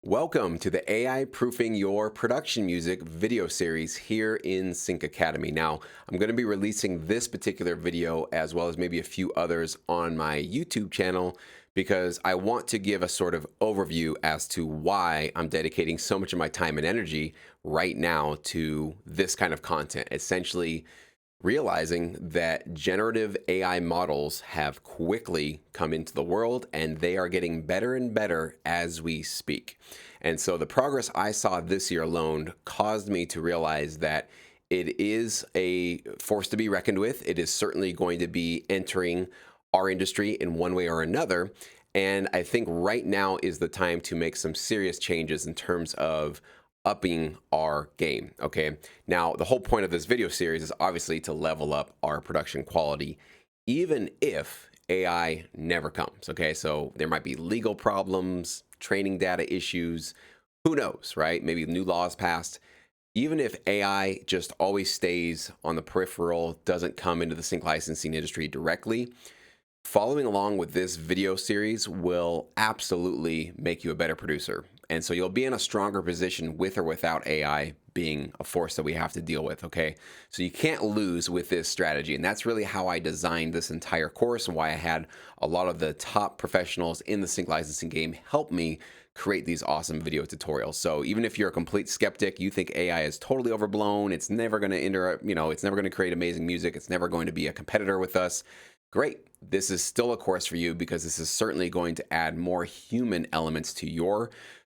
Welcome to the AI Proofing Your Production Music video series here in Sync Academy. Now, I'm going to be releasing this particular video as well as maybe a few others on my YouTube channel because I want to give a sort of overview as to why I'm dedicating so much of my time and energy right now to this kind of content. Essentially, realizing that generative AI models have quickly come into the world and they are getting better and better as we speak. And so the progress I saw this year alone caused me to realize that it is a force to be reckoned with. It is certainly going to be entering our industry in one way or another. And I think right now is the time to make some serious changes in terms of upping our game. Okay. Now, the whole point of this video series is obviously to level up our production quality, even if AI never comes. Okay. So there might be legal problems, training data issues, who knows, right? Maybe new laws passed. Even if AI just always stays on the peripheral, doesn't come into the sync licensing industry directly, following along with this video series will absolutely make you a better producer. And so you'll be in a stronger position with or without AI being a force that we have to deal with, okay? So you can't lose with this strategy. And that's really how I designed this entire course and why I had a lot of the top professionals in the sync licensing game help me create these awesome video tutorials. So even if you're a complete skeptic, you think AI is totally overblown, it's never going to it's never going to create amazing music, it's never going to be a competitor with us. Great. This is still a course for you because this is certainly going to add more human elements to your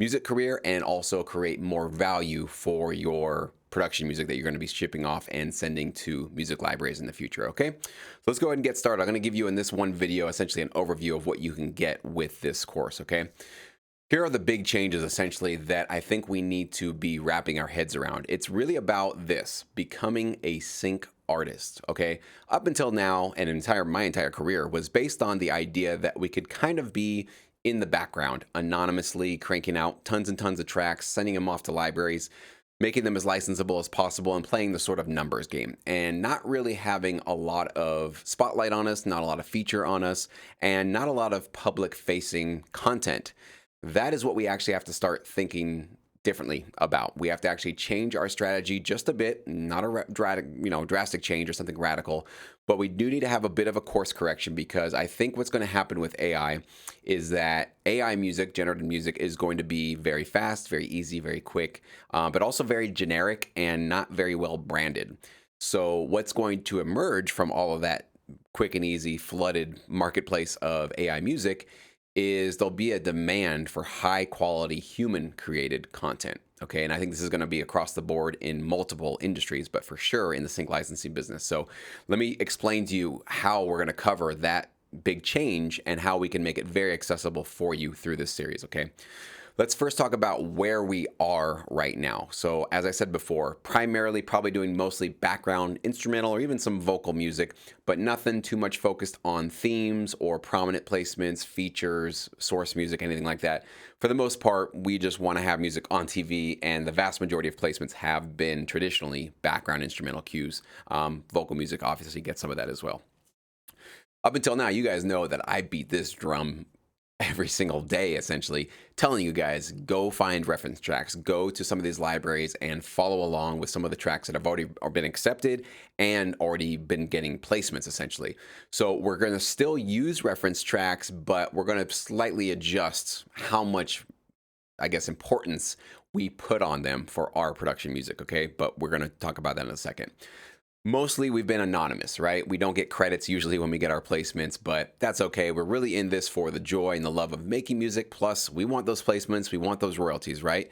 music career and also create more value for your production music that you're going to be shipping off and sending to music libraries in the future. Okay, so let's go ahead and get started. I'm going to give you in this one video essentially an overview of what you can get with this course. Okay. Here are the big changes essentially that I think we need to be wrapping our heads around. It's really about this, becoming a sync artist, okay? Up until now, and my entire career was based on the idea that we could kind of be in the background, anonymously cranking out tons and tons of tracks, sending them off to libraries, making them as licensable as possible, and playing the sort of numbers game, and not really having a lot of spotlight on us, not a lot of feature on us, and not a lot of public-facing content. That is what we actually have to start thinking differently about. We have to actually change our strategy just a bit, not a drastic change or something radical, but we do need to have a bit of a course correction because I think what's going to happen with AI is that AI music, generative music, is going to be very fast, very easy, very quick, but also very generic and not very well branded. So what's going to emerge from all of that quick and easy flooded marketplace of AI music is there'll be a demand for high quality human created content. Okay. And I think this is going to be across the board in multiple industries, but for sure in the sync licensing business. So let me explain to you how we're going to cover that big change and how we can make it very accessible for you through this series. Okay. Let's first talk about where we are right now. So as I said before, primarily probably doing mostly background instrumental or even some vocal music, but nothing too much focused on themes or prominent placements, features, source music, anything like that. For the most part, we just want to have music on TV, and the vast majority of placements have been traditionally background instrumental cues. Vocal music obviously gets some of that as well. Up until now, you guys know that I beat this drum every single day, essentially telling you guys, go find reference tracks, go to some of these libraries and follow along with some of the tracks that have already been accepted and already been getting placements, essentially. So we're going to still use reference tracks, but we're going to slightly adjust how much, I guess, importance we put on them for our production music. Okay. But we're going to talk about that in a second. Mostly we've been anonymous, right? We don't get credits usually when we get our placements, but that's okay. We're really in this for the joy and the love of making music. Plus, we want those placements. We want those royalties, right?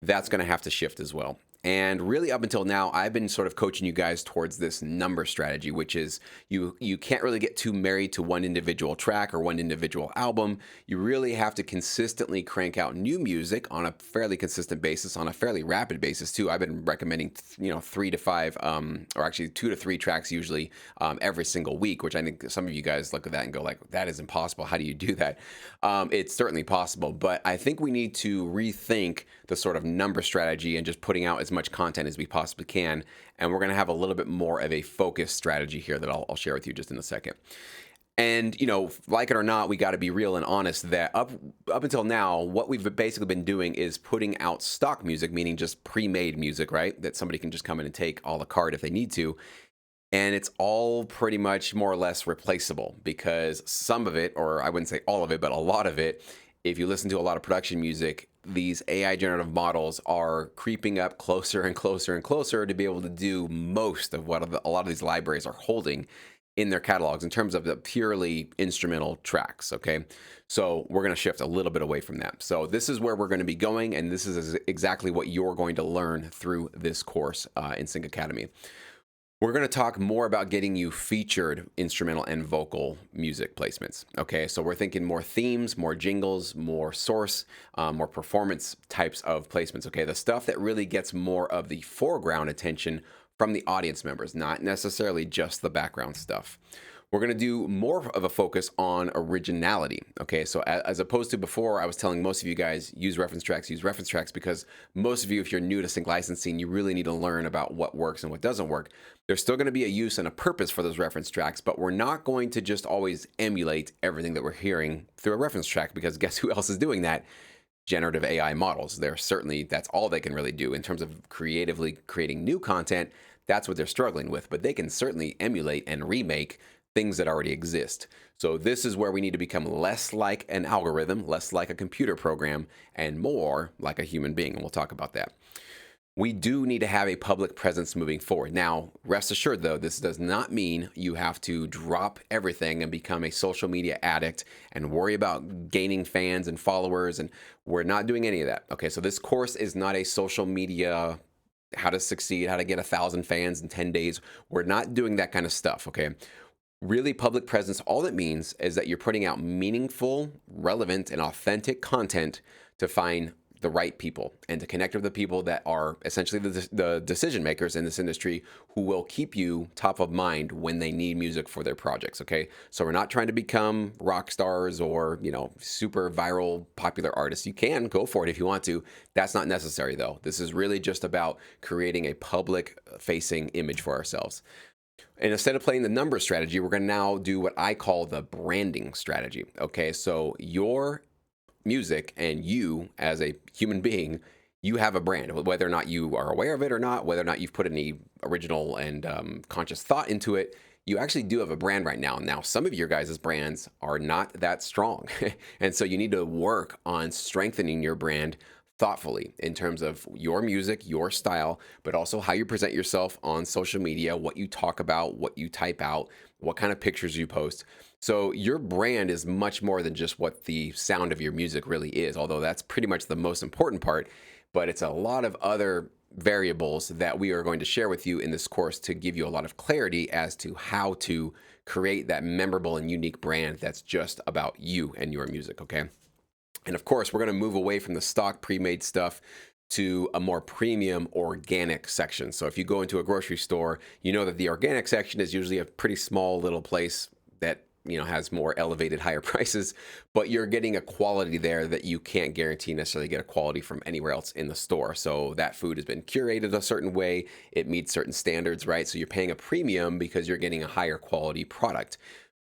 That's going to have to shift as well. And really up until now, I've been sort of coaching you guys towards this number strategy, which is you can't really get too married to one individual track or one individual album. You really have to consistently crank out new music on a fairly consistent basis, on a fairly rapid basis too. I've been recommending, 3 to 5, or actually 2 to 3 tracks usually every single week, which I think some of you guys look at that and go like, that is impossible. How do you do that? It's certainly possible, but I think we need to rethink the sort of number strategy and just putting out as much content as we possibly can. And we're going to have a little bit more of a focused strategy here that I'll share with you just in a second. And like it or not, we got to be real and honest that up until now, what we've basically been doing is putting out stock music, meaning just pre-made music, right? That somebody can just come in and take a la carte if they need to. And it's all pretty much more or less replaceable because some of it, or I wouldn't say all of it, but a lot of it, if you listen to a lot of production music, these AI generative models are creeping up closer and closer and closer to be able to do most of what a lot of these libraries are holding in their catalogs in terms of the purely instrumental tracks. Okay. So we're going to shift a little bit away from that. So this is where we're going to be going. And this is exactly what you're going to learn through this course in Sync Academy. We're going to talk more about getting you featured instrumental and vocal music placements. Okay, so we're thinking more themes, more jingles, more source, more performance types of placements. Okay, the stuff that really gets more of the foreground attention from the audience members, not necessarily just the background stuff. We're going to do more of a focus on originality. Okay, so as opposed to before, I was telling most of you guys use reference tracks because most of you, if you're new to sync licensing, you really need to learn about what works and what doesn't work. There's still going to be a use and a purpose for those reference tracks, but we're not going to just always emulate everything that we're hearing through a reference track, because guess who else is doing that? Generative AI models. That's all they can really do in terms of creatively creating new content. That's what they're struggling with, but they can certainly emulate and remake things that already exist. So this is where we need to become less like an algorithm, less like a computer program, and more like a human being. And we'll talk about that. We do need to have a public presence moving forward. Now, rest assured though, this does not mean you have to drop everything and become a social media addict and worry about gaining fans and followers. And we're not doing any of that. Okay, so this course is not a social media how to succeed, how to get 1,000 fans in 10 days. We're not doing that kind of stuff, okay? Really, public presence, all it means is that you're putting out meaningful, relevant, and authentic content to find the right people and to connect with the people that are essentially the decision makers in this industry who will keep you top of mind when they need music for their projects, okay? So we're not trying to become rock stars or, super viral popular artists. You can go for it if you want to. That's not necessary though. This is really just about creating a public facing image for ourselves. And instead of playing the number strategy, we're going to now do what I call the branding strategy. Okay, so your music and you as a human being, you have a brand, whether or not you are aware of it or not, whether or not you've put any original and conscious thought into it. You actually do have a brand right now. Now, some of your guys' brands are not that strong. And so you need to work on strengthening your brand thoughtfully in terms of your music, your style, but also how you present yourself on social media, what you talk about, what you type out, what kind of pictures you post. So your brand is much more than just what the sound of your music really is, although that's pretty much the most important part, but it's a lot of other variables that we are going to share with you in this course to give you a lot of clarity as to how to create that memorable and unique brand that's just about you and your music, okay? And of course, we're going to move away from the stock pre-made stuff to a more premium organic section. So if you go into a grocery store, you know that the organic section is usually a pretty small little place that has more elevated, higher prices, but you're getting a quality there that you can't guarantee necessarily get a quality from anywhere else in the store. So that food has been curated a certain way, it meets certain standards, right? So you're paying a premium because you're getting a higher quality product.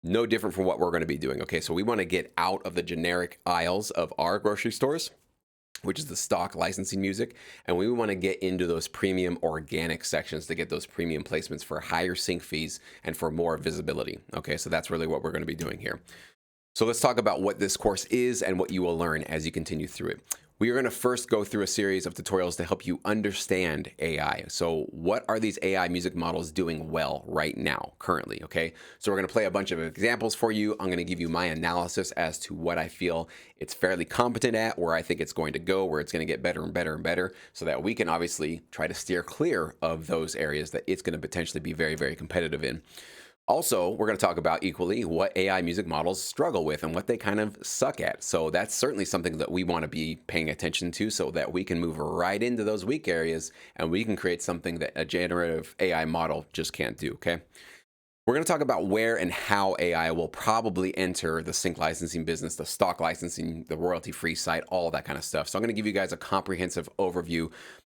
No different from what we're going to be doing. Okay, so we want to get out of the generic aisles of our grocery stores, which is the stock licensing music, and we want to get into those premium organic sections to get those premium placements for higher sync fees and for more visibility. Okay, so that's really what we're going to be doing here. So let's talk about what this course is and what you will learn as you continue through it. We are going to first go through a series of tutorials to help you understand AI. So what are these AI music models doing well right now, currently, okay? So we're going to play a bunch of examples for you. I'm going to give you my analysis as to what I feel it's fairly competent at, where I think it's going to go, where it's going to get better and better and better, so that we can obviously try to steer clear of those areas that it's going to potentially be very, very competitive in. Also, we're going to talk about equally what AI music models struggle with and what they kind of suck at. So that's certainly something that we want to be paying attention to so that we can move right into those weak areas and we can create something that a generative AI model just can't do, okay? We're going to talk about where and how AI will probably enter the sync licensing business, the stock licensing, the royalty-free site, all that kind of stuff. So I'm going to give you guys a comprehensive overview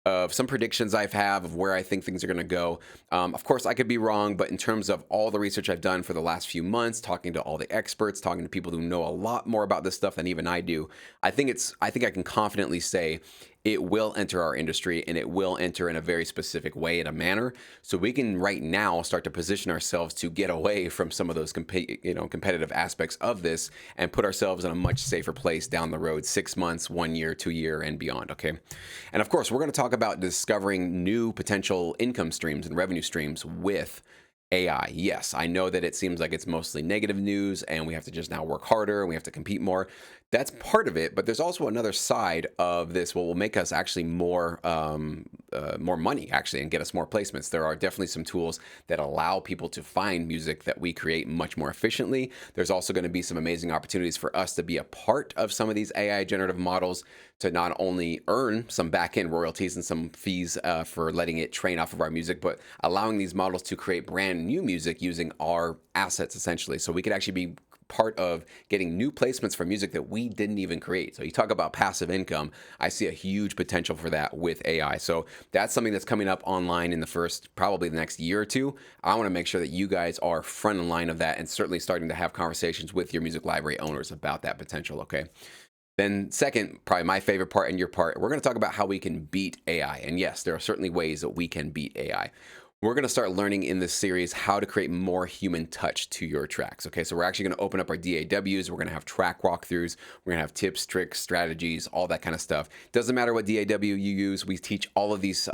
of some predictions I've have of where I think things are going to go. Of course, I could be wrong, but in terms of all the research I've done for the last few months, talking to all the experts, talking to people who know a lot more about this stuff than even I do, I think I can confidently say it will enter our industry, and it will enter in a very specific way, in a manner, so we can right now start to position ourselves to get away from some of those competitive aspects of this and put ourselves in a much safer place down the road, 6 months, 1 year, 2 year, and beyond. Okay. And of course, we're going to talk about discovering new potential income streams and revenue streams with AI. Yes, I know that it seems like it's mostly negative news and we have to just now work harder and we have to compete more. That's part of it, but there's also another side of this what will make us actually more money actually and get us more placements. There are definitely some tools that allow people to find music that we create much more efficiently. There's also going to be some amazing opportunities for us to be a part of some of these AI generative models to not only earn some back-end royalties and some fees for letting it train off of our music, but allowing these models to create brand new music using our assets essentially. So we could actually be part of getting new placements for music that we didn't even create. So you talk about passive income, I see a huge potential for that with AI. So that's something that's coming up online in the first, probably the next year or two. I want to make sure that you guys are front in line of that and certainly starting to have conversations with your music library owners about that potential, okay? Then second, probably my favorite part and your part, we're going to talk about how we can beat AI. And yes, there are certainly ways that we can beat AI. We're going to start learning in this series how to create more human touch to your tracks. Okay, so we're actually going to open up our DAWs. We're going to have track walkthroughs. We're going to have tips, tricks, strategies, all that kind of stuff. Doesn't matter what DAW you use. We teach all of these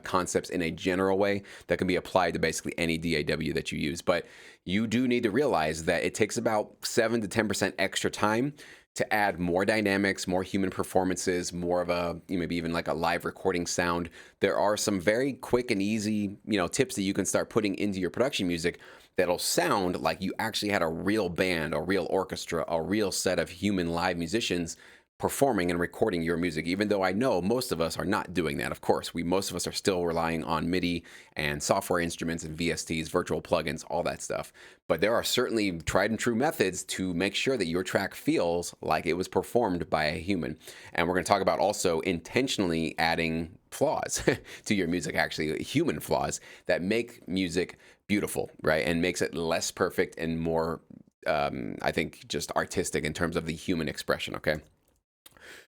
concepts in a general way that can be applied to basically any DAW that you use. But you do need to realize that it takes about 7 to 10% extra time to add more dynamics, more human performances, more of a, maybe even like a live recording sound. There are some very quick and easy, tips that you can start putting into your production music that'll sound like you actually had a real band, a real orchestra, a real set of human live musicians performing and recording your music, even though I know most of us are not doing that. Of course, most of us are still relying on MIDI and software instruments and VSTs, virtual plugins, all that stuff. But there are certainly tried and true methods to make sure that your track feels like it was performed by a human. And we're going to talk about also intentionally adding flaws to your music, actually human flaws that make music beautiful, right? And makes it less perfect and more, I think, just artistic in terms of the human expression, okay?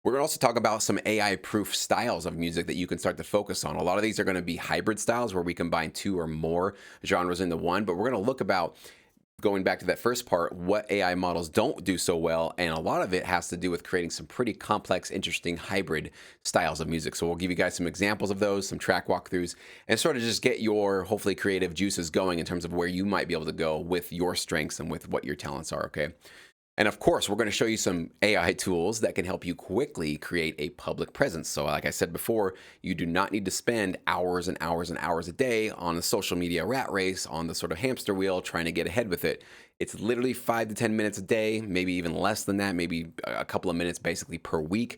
We're going to also talk about some AI-proof styles of music that you can start to focus on. A lot of these are going to be hybrid styles where we combine two or more genres into one, but we're going to look about, going back to that first part, what AI models don't do so well, and a lot of it has to do with creating some pretty complex, interesting hybrid styles of music. So we'll give you guys some examples of those, some track walkthroughs, and sort of just get your, hopefully, creative juices going in terms of where you might be able to go with your strengths and with what your talents are, okay? And of course, we're going to show you some AI tools that can help you quickly create a public presence. So like I said before, you do not need to spend hours and hours and hours a day on the social media rat race, on the sort of hamster wheel, trying to get ahead with it. It's literally 5 to 10 minutes a day, maybe even less than that, maybe a couple of minutes basically per week.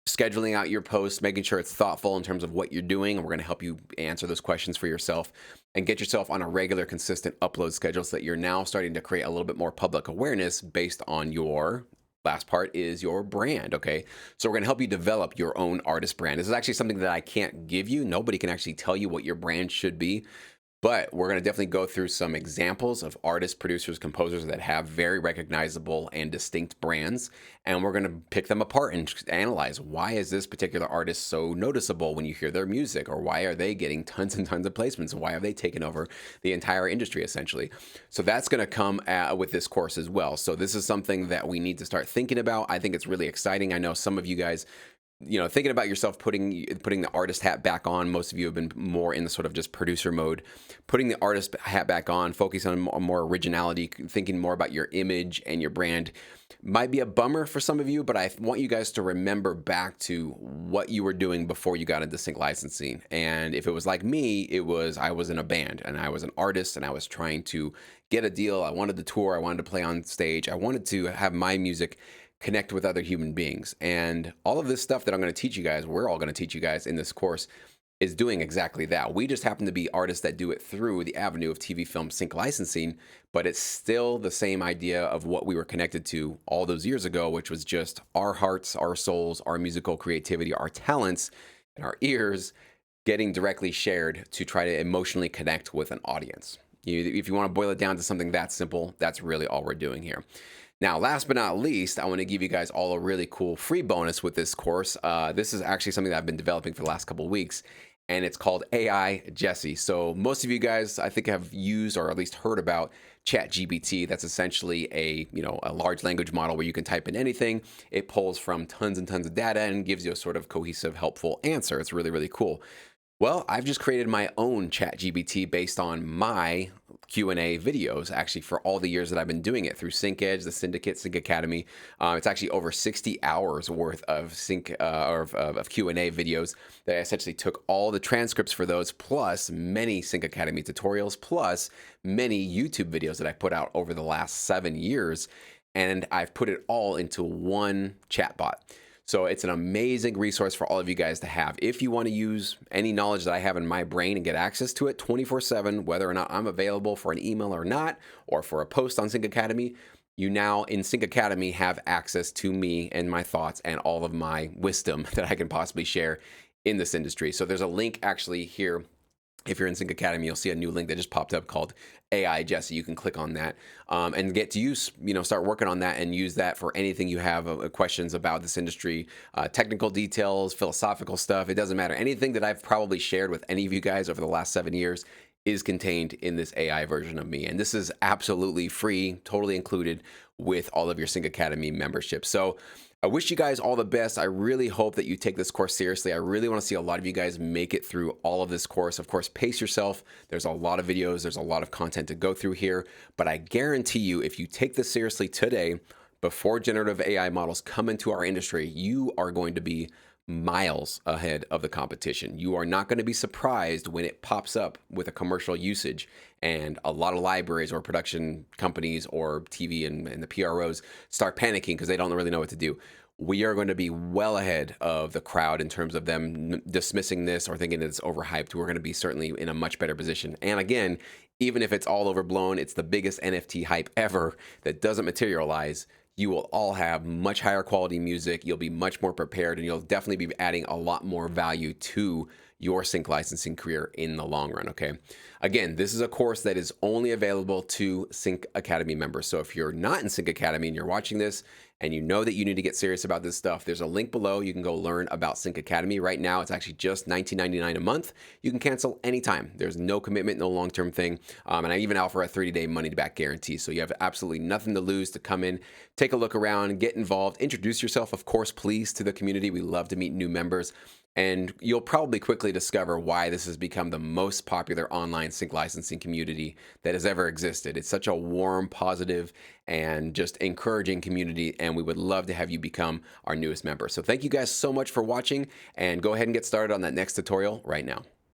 Scheduling out your posts, making sure it's thoughtful in terms of what you're doing. And we're going to help you answer those questions for yourself and get yourself on a regular, consistent upload schedule so that you're now starting to create a little bit more public awareness based on your last part is your brand, okay? So we're going to help you develop your own artist brand. This is actually something that I can't give you. Nobody can actually tell you what your brand should be. But we're going to definitely go through some examples of artists, producers, composers that have very recognizable and distinct brands. And we're going to pick them apart and analyze, why is this particular artist so noticeable when you hear their music? Or why are they getting tons and tons of placements? Why have they taken over the entire industry, essentially? So that's going to come with this course as well. So this is something that we need to start thinking about. I think it's really exciting. I know some of you guys, thinking about yourself putting the artist hat back on. Most of you have been more in the sort of just producer mode. Putting the artist hat back on, focusing on more originality, thinking more about your image and your brand might be a bummer for some of you, but I want you guys to remember back to what you were doing before you got into sync licensing. And if it was like me, I was in a band and I was an artist and I was trying to get a deal. I wanted to tour. I wanted to play on stage. I wanted to have my music connect with other human beings. And all of this stuff that I'm going to teach you guys, we're all going to teach you guys in this course, is doing exactly that. We just happen to be artists that do it through the avenue of TV film sync licensing, but it's still the same idea of what we were connected to all those years ago, which was just our hearts, our souls, our musical creativity, our talents and our ears getting directly shared to try to emotionally connect with an audience. If you want to boil it down to something that simple, that's really all we're doing here. Now, last but not least, I want to give you guys all a really cool free bonus with this course. This is actually something that I've been developing for the last couple of weeks, and it's called AI Jesse. So most of you guys, I think, have used or at least heard about ChatGPT. That's essentially a large language model where you can type in anything. It pulls from tons and tons of data and gives you a sort of cohesive, helpful answer. It's really, really cool. Well, I've just created my own ChatGPT based on my Q&A videos, actually, for all the years that I've been doing it through SyncEdge, the Syndicate, Sync Academy. It's actually over 60 hours worth of Q&A videos that I essentially took all the transcripts for those, plus many Sync Academy tutorials, plus many YouTube videos that I put out over the last 7 years, and I've put it all into one chatbot. So it's an amazing resource for all of you guys to have. If you want to use any knowledge that I have in my brain and get access to it 24/7, whether or not I'm available for an email or not, or for a post on Sync Academy, you now in Sync Academy have access to me and my thoughts and all of my wisdom that I can possibly share in this industry. So there's a link actually here. If you're in Sync Academy, you'll see a new link that just popped up called AI Jesse. You can click on that and get to use, start working on that and use that for anything you have questions about this industry, technical details, philosophical stuff. It doesn't matter. Anything that I've probably shared with any of you guys over the last 7 years is contained in this AI version of me. And this is absolutely free, totally included with all of your Sync Academy memberships. So I wish you guys all the best. I really hope that you take this course seriously. I really want to see a lot of you guys make it through all of this course. Of course, pace yourself. There's a lot of videos. There's a lot of content to go through here. But I guarantee you, if you take this seriously today, before generative AI models come into our industry, you are going to be miles ahead of the competition. You are not going to be surprised when it pops up with a commercial usage and a lot of libraries or production companies or TV and the PROs start panicking because they don't really know what to do. We are going to be well ahead of the crowd in terms of them dismissing this or thinking that it's overhyped. We're going to be certainly in a much better position. And again, even if it's all overblown, it's the biggest NFT hype ever that doesn't materialize. You will all have much higher quality music. You'll be much more prepared, and you'll definitely be adding a lot more value to your sync licensing career in the long run, okay? Again, this is a course that is only available to Sync Academy members. So if you're not in Sync Academy and you're watching this and you know that you need to get serious about this stuff, there's a link below. You can go learn about Sync Academy. Right now, it's actually just $19.99 a month. You can cancel anytime. There's no commitment, no long-term thing. And I even offer a 30-day money-back guarantee. So you have absolutely nothing to lose to come in, take a look around, get involved, introduce yourself, of course, please, to the community. We love to meet new members. And you'll probably quickly discover why this has become the most popular online sync licensing community that has ever existed. It's such a warm, positive, and just encouraging community, and we would love to have you become our newest member. So thank you guys so much for watching, and go ahead and get started on that next tutorial right now.